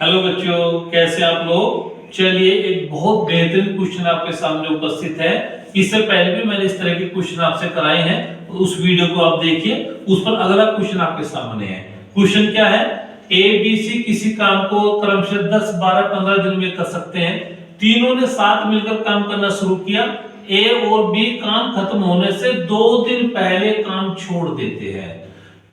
Hello बच्चों, कैसे आप लोग। चलिए, एक बहुत बेहतरीन क्वेश्चन आपके सामने उपस्थित है। इससे पहले भी मैंने इस तरह के क्वेश्चन आपसे कराए हैं, उस वीडियो को आप देखिए। उस पर अगला क्वेश्चन आपके सामने है। क्वेश्चन क्या है? ए बी सी किसी काम को क्रमशः 10, 12, 15 दिन में कर सकते हैं। तीनों ने साथ मिलकर काम करना शुरू किया। ए और बी काम खत्म होने से 2 दिन पहले काम छोड़ देते हैं।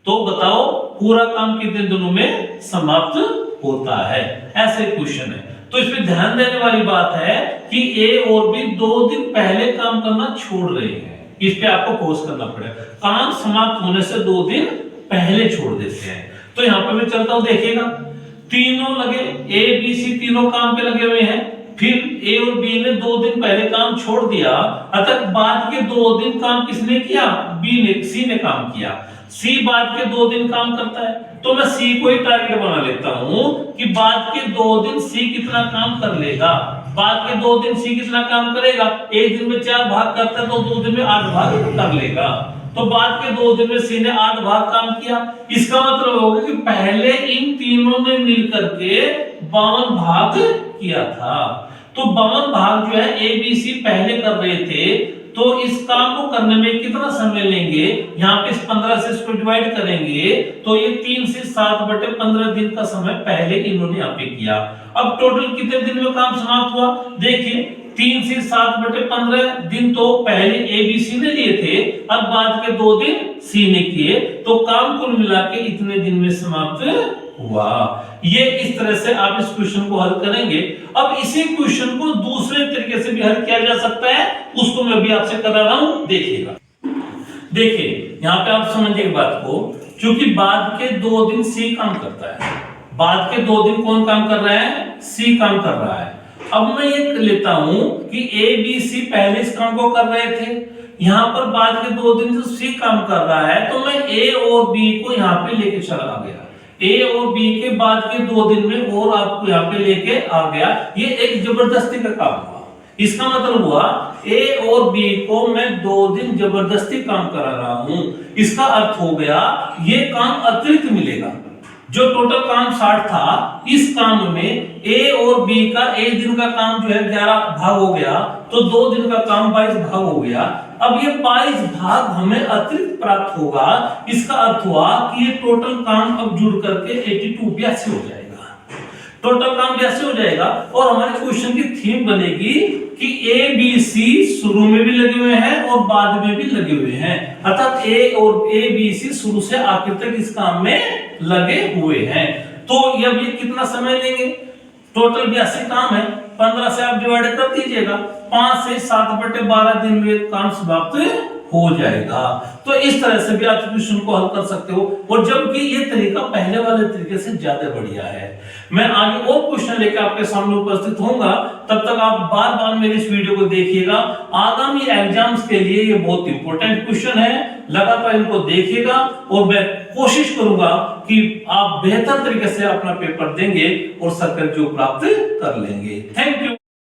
तो बताओ पूरा काम कितने दिनों में समाप्त होता है? ऐसे क्वेश्चन है। तो इसमें ध्यान देने वाली बात है कि ए और बी 2 दिन पहले काम करना छोड़ रहे हैं। इस पे आपको फोकस करना पड़ेगा। काम समाप्त होने से 2 दिन पहले छोड़ देते हैं। तो यहां पे मैं चलता हूं, देखिएगा। तीनों लगे, ए बी सी तीनों काम पे लगे हुए हैं। फिर ए और बी ने 2 दिन पहले काम छोड़ दिया, अतः बाद के 2 दिन काम किसने किया? बी ने, सी ने काम किया। सी बाद के 2 दिन काम करता है, तो मैं सी को ही टारगेट बना लेता हूं कि बाद के 2 दिन सी कितना काम कर लेगा। बाद के 2 दिन सी कितना काम करेगा? एक दिन में 4 भाग करता है तो 2 दिन में 8 भाग कर लेगा। तो बाद के 2 दिन में सी ने 8 भाग काम किया। इसका मतलब होगा कि पहले इन तीनों ने मिलकर के 52 भाग किया था। तो 52 भाग जो है ए बी सी पहले कर रहे थे, तो इस काम को करने में कितना समय लेंगे? यहाँ पे इस 15 से इसको डिवाइड करेंगे तो ये 3 से 7/15 दिन का समय पहले इन्होंने यहाँ पे किया। अब टोटल कितने दिन में काम समाप्त हुआ? देखिए, 3 से 7/15 दिन तो पहले ए बी सी ने लिए थे, अब बाद के 2 दिन सी ने किए, तो काम कुल मिला के इतने दिन में समाप्त हुआ। ये इस तरह से आप इस क्वेश्चन को हल करेंगे। अब इसी क्वेश्चन को दूसरे तरीके से भी हल किया जा सकता है, उसको मैं भी आपसे करा रहा हूं, देखिएगा। देखिए, यहाँ पे आप समझिए बात को, क्योंकि बाद के 2 दिन सी काम करता है। बाद के 2 दिन कौन काम कर रहा है? सी काम कर रहा है। अब मैं ये लेता हूं कि ए बी सी पहले इस काम को कर रहे थे, यहां पर बाद के 2 दिन से सी काम कर रहा है, तो मैं ए और बी को यहां पे लेके चला गया। ए और बी के बाद के 2 दिन में और आपको यहाँ पे लेके आ गया। ये एक जबरदस्ती का काम हुआ। इसका मतलब हुआ ए और बी को मैं 2 दिन जबरदस्ती काम करा रहा हूं। इसका अर्थ हो गया ये काम अतिरिक्त मिलेगा। जो टोटल काम 60 था, इस काम में ए और बी का एक दिन का काम जो है 11 भाग हो गया, तो 2 दिन का काम 22 भाग हो गया। अब ये 22 भाग हमें अतिरिक्त प्राप्त होगा। इसका अर्थ हुआ कि ये टोटल काम अब जुड़ करके 82 हो जाएगा। टोटल काम 82 हो जाएगा और हमारे क्वेश्चन की थीम बनेगी कि ए बी सी शुरू में भी लगे हुए हैं और बाद में भी लगे हुए हैं। अर्थात ए बी सी शुरू से आखिर तक इस काम में लगे हुए हैं। तो अब ये कितना समय लेंगे? टोटल 82 काम है, 15 से आप डिवाइड कर दीजिएगा, 5 से 7/12 दिन में काम समाप्त हो जाएगा। तो इस तरह से भी आप क्वेश्चन को हल कर सकते हो, और जबकि ये तरीका पहले वाले तरीके से ज्यादा बढ़िया है। मैं आगे और क्वेश्चन लेकर आपके सामने उपस्थित होऊंगा, तब तक आप बार बार मेरे इस वीडियो को देखिएगा। आगामी एग्जाम्स के लिए ये बहुत इंपॉर्टेंट क्वेश्चन है, लगातार इनको देखिएगा और मैं कोशिश करूंगा कि आप बेहतर तरीके से अपना पेपर देंगे और सक्सेस जो प्राप्त कर लेंगे। Thank you.